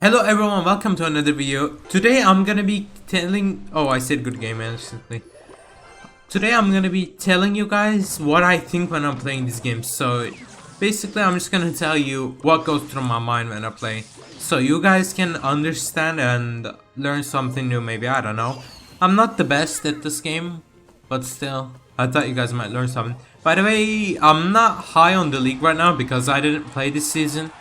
Hello everyone, welcome to another video. Today I'm gonna be I said good game instantly. Today I'm gonna be telling you guys what I think when I'm playing this game. So basically I'm just gonna tell you what goes through my mind when I play, so you guys can understand and learn something new. Maybe, I don't know. I'm not the best at this game, but still I thought you guys might learn something. By the way, I'm not high on the league right now because I didn't play this season.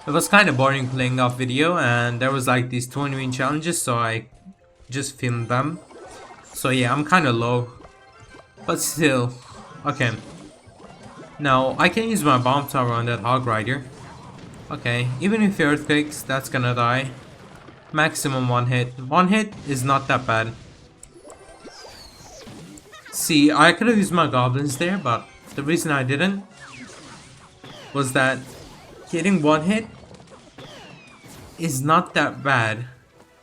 It was kind of boring playing off video, and there was like these 20-win challenges, so I just filmed them. So yeah, I'm kind of low, but still. Okay, now I can use my bomb tower on that hog rider. Okay, even if he earthquakes, that's gonna die. Maximum one hit. One hit is not that bad. See, I could have used my goblins there, but the reason I didn't was that getting one hit is not that bad,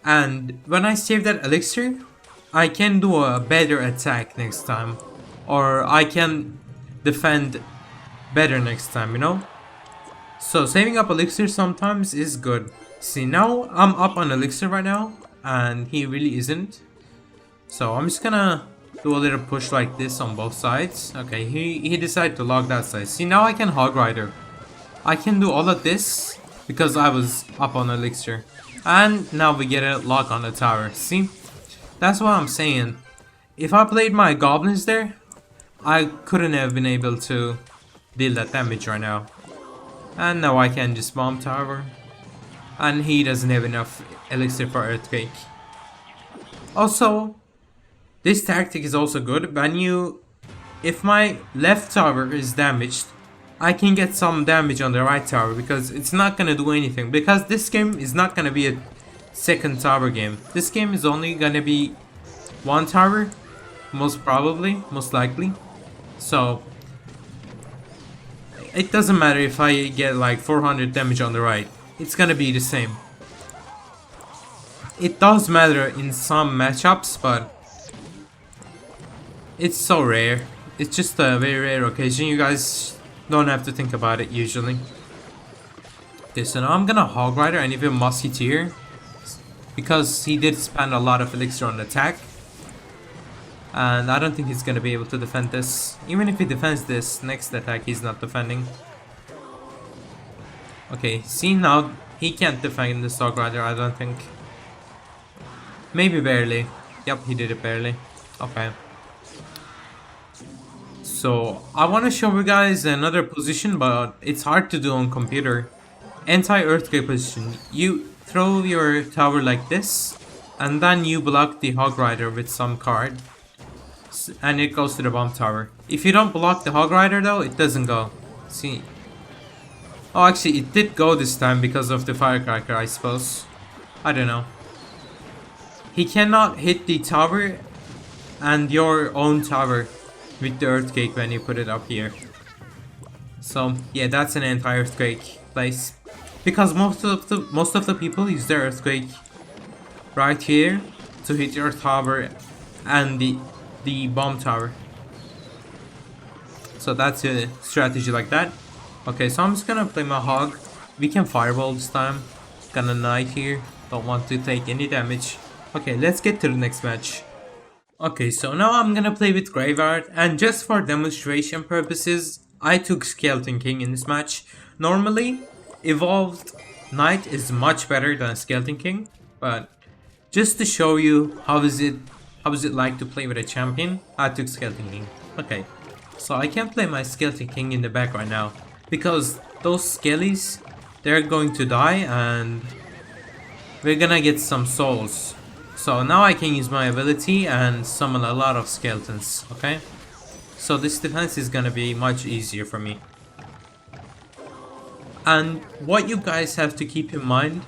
and when I save that elixir I can do a better attack next time, or I can defend better next time, you know. So saving up elixir sometimes is good. See, now I'm up on elixir right now and he really isn't, so I'm just gonna do a little push like this on both sides. Okay, he decided to log that side. See, now I can hog rider. I can do all of this because I was up on elixir. And now we get a lock on the tower. See? That's what I'm saying. If I played my goblins there, I couldn't have been able to deal that damage right now. And now I can just bomb tower. And he doesn't have enough elixir for earthquake. Also, this tactic is also good. If my left tower is damaged, I can get some damage on the right tower because it's not gonna do anything, because this game is not gonna be a second tower game. This game is only gonna be one tower, most likely. So it doesn't matter if I get like 400 damage on the right, it's gonna be the same. It does matter in some matchups, but it's so rare. It's just a very rare occasion. You guys don't have to think about it usually. Okay, so now I'm gonna hog rider and even musketeer because he did spend a lot of elixir on attack, and I don't think he's gonna be able to defend this. Even if he defends this next attack, he's not defending. Okay, see, now he can't defend this hog rider, I don't think. Maybe barely. Yep, he did it barely. Okay. So I want to show you guys another position, but it's hard to do on computer. Anti-earthquake position. You throw your tower like this, and then you block the hog rider with some card, and it goes to the bomb tower. If you don't block the hog rider though, it doesn't go. See? Oh, actually it did go this time because of the firecracker, I suppose. I don't know. He cannot hit the tower and your own tower with the earthquake when you put it up here. So yeah, that's an anti-earthquake place, because most of the people use their earthquake right here to hit your tower and the bomb tower. So that's a strategy like that. Okay, so I'm just gonna play my hog. We can fireball this time. Gonna knight here. Don't want to take any damage. Okay, let's get to the next match. Okay, so now I'm gonna play with Graveyard, and just for demonstration purposes, I took Skeleton King in this match. Normally, Evolved Knight is much better than Skeleton King, but just to show you how is it like to play with a champion, I took Skeleton King. Okay, so I can't play my Skeleton King in the back right now, because those skellies, they're going to die, and we're gonna get some souls. So now I can use my ability and summon a lot of skeletons, okay? So this defense is gonna be much easier for me. And what you guys have to keep in mind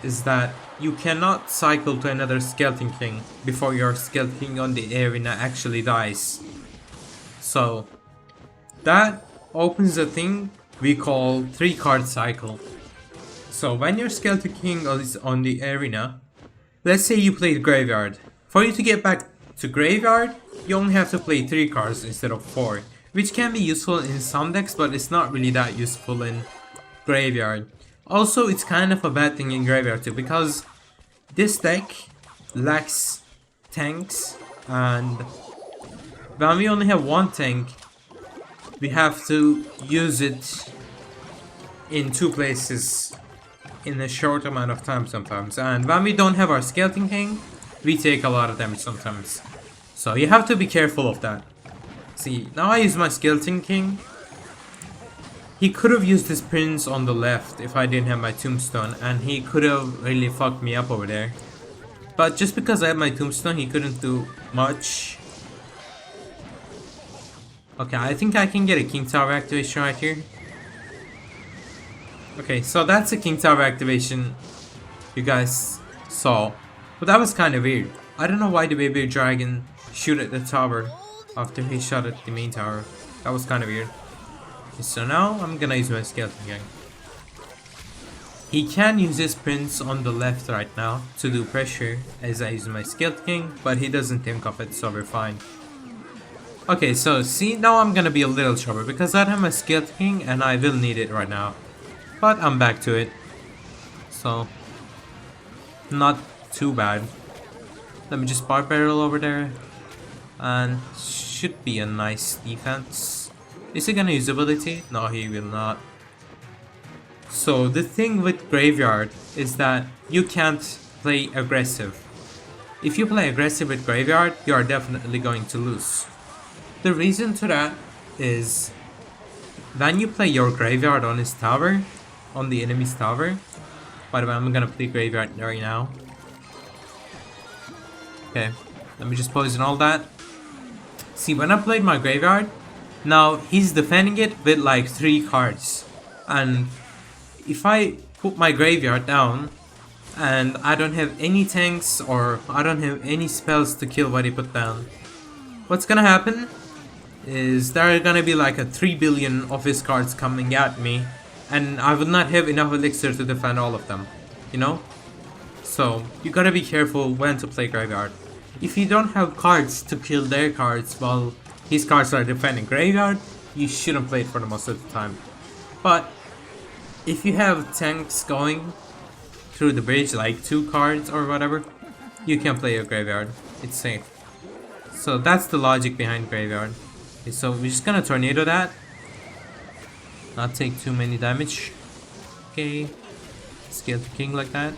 is that you cannot cycle to another Skeleton King before your Skeleton King on the arena actually dies. So that opens a thing we call 3-card cycle. So when your Skeleton King is on the arena, let's say you played Graveyard. For you to get back to Graveyard, you only have to play 3 cards instead of 4, which can be useful in some decks, but it's not really that useful in Graveyard. Also, it's kind of a bad thing in graveyard too, because this deck lacks tanks, and when we only have one tank, we have to use it in two places in a short amount of time sometimes. And when we don't have our Skeleton King, we take a lot of damage sometimes. So you have to be careful of that. See, now I use my Skeleton King. He could have used his Prince on the left if I didn't have my Tombstone, and he could have really fucked me up over there. But just because I have my Tombstone, he couldn't do much. Okay, I think I can get a King Tower activation right here. Okay, so that's a King Tower activation you guys saw. But that was kind of weird. I don't know why the baby dragon shoot at the tower after he shot at the main tower. That was kind of weird. So now I'm gonna use my Skeleton King. He can use his Prince on the left right now to do pressure as I use my Skeleton King, but he doesn't think of it, so we're fine. Okay, so see, now I'm gonna be a little trouble because I don't have my Skeleton King and I will need it right now. But I'm back to it. So, not too bad. Let me just bar barrel over there. And should be a nice defense. Is he gonna use ability? No, he will not. So the thing with Graveyard is that you can't play aggressive. If you play aggressive with Graveyard, you are definitely going to lose. The reason to that is when you play your Graveyard on his tower, on the enemy's tower. By the way, I'm gonna play Graveyard right now. Okay, let me just poison all that. See, when I played my Graveyard, now he's defending it with like 3 cards. And if I put my Graveyard down and I don't have any tanks or I don't have any spells to kill what he put down, what's gonna happen is there are gonna be like a 3 billion of his cards coming at me, and I will not have enough elixir to defend all of them, you know? So you gotta be careful when to play Graveyard. If you don't have cards to kill their cards while his cards are defending Graveyard, you shouldn't play it for the most of the time. But if you have tanks going through the bridge, like 2 cards or whatever, you can play your Graveyard. It's safe. So that's the logic behind Graveyard. Okay, so we're just gonna tornado that. Not take too many damage. Okay. Scale the king like that.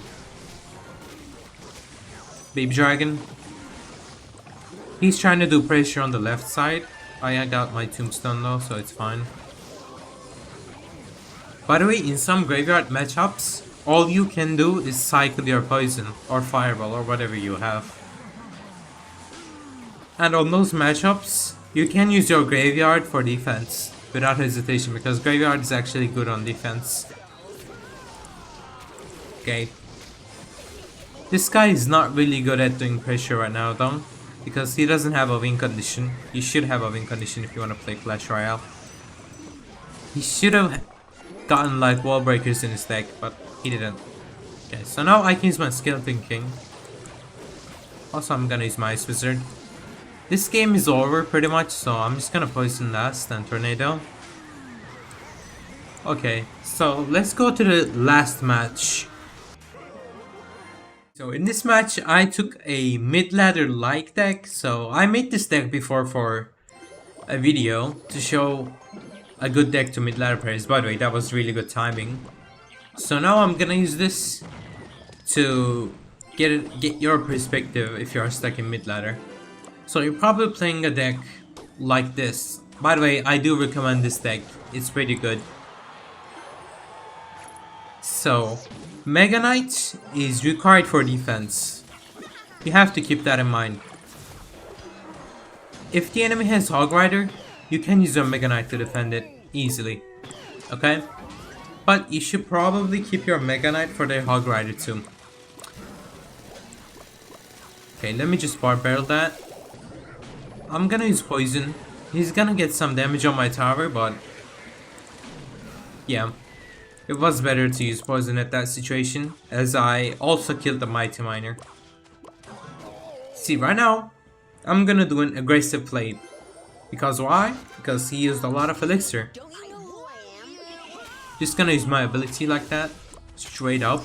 Baby dragon. He's trying to do pressure on the left side. I got my tombstone though, so it's fine. By the way, in some Graveyard matchups, all you can do is cycle your poison or fireball or whatever you have. And on those matchups, you can use your Graveyard for defense without hesitation, because Graveyard is actually good on defense. Okay. This guy is not really good at doing pressure right now though, because he doesn't have a win condition. You should have a win condition if you want to play Clash Royale. He should have gotten like wall breakers in his deck, but he didn't. Okay, so now I can use my Skeleton King. Also, I'm gonna use my Ice Wizard. This game is over pretty much, so I'm just gonna poison last and tornado. Okay, so let's go to the last match. So in this match, I took a mid-ladder like deck. So I made this deck before for a video to show a good deck to mid-ladder players. By the way, that was really good timing. So now I'm gonna use this to get your perspective if you're stuck in mid-ladder. So you're probably playing a deck like this. By the way, I do recommend this deck. It's pretty good. So Mega Knight is required for defense. You have to keep that in mind. If the enemy has Hog Rider, you can use your Mega Knight to defend it easily. Okay? But you should probably keep your Mega Knight for their Hog Rider too. Okay, let me just bar barrel that. I'm gonna use poison. He's gonna get some damage on my tower, but yeah. It was better to use poison at that situation, as I also killed the Mighty Miner. See, right now, I'm gonna do an aggressive play. Because why? Because he used a lot of elixir. Just gonna use my ability like that. Straight up.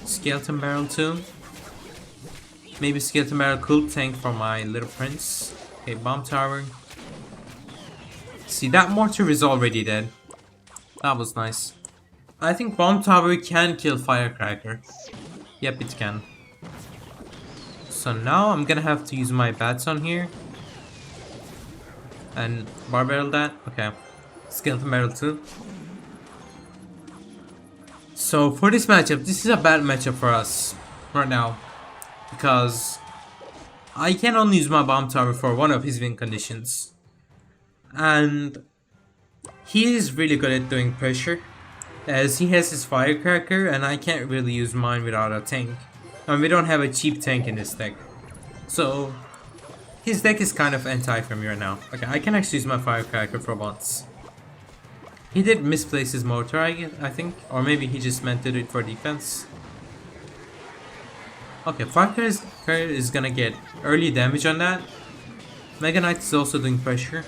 Skeleton Barrel too. Maybe Skeleton Barrel could tank for my little prince. Okay, Bomb Tower. See, that mortar is already dead. That was nice. I think Bomb Tower can kill Firecracker. Yep, it can. So now I'm gonna have to use my bats on here. And Bar Barrel that. Okay. Skeleton Barrel too. So for this matchup, this is a bad matchup for us right now. Because I can only use my Bomb Tower for one of his win conditions. And he is really good at doing pressure, as he has his Firecracker and I can't really use mine without a tank. And we don't have a cheap tank in this deck. So his deck is kind of anti for me right now. Okay, I can actually use my Firecracker for once. He did misplace his mortar, I think. Or maybe he just meant to do it for defense. Okay, Firecracker is gonna get early damage on that. Mega Knight is also doing pressure.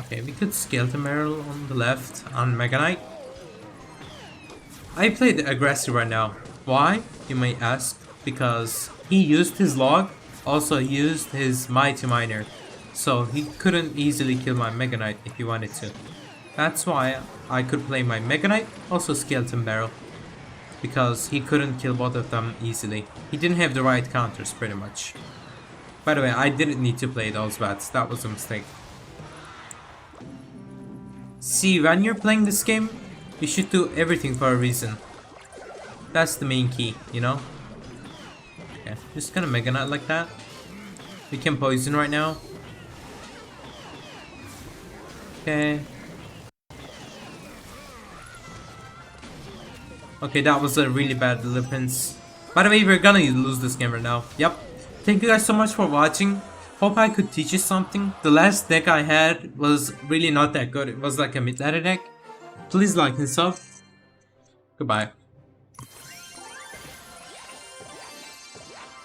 Okay, we could Skeleton Barrel on the left on Mega Knight. I played aggressive right now. Why? You may ask. Because he used his log, also used his Mighty Miner. So he couldn't easily kill my Mega Knight if he wanted to. That's why I could play my Mega Knight, also Skeleton Barrel. Because he couldn't kill both of them easily. He didn't have the right counters pretty much. By the way, I didn't need to play those bats, that was a mistake. See, when you're playing this game, you should do everything for a reason. That's the main key, you know? Okay, just gonna Mega Knight like that. We can poison right now. Okay. Okay, that was a really bad deliverance. By the way, we're gonna lose this game right now. Yep. Thank you guys so much for watching. Hope I could teach you something. The last deck I had was really not that good. It was like a mid-ladder deck. Please like and sub. Goodbye.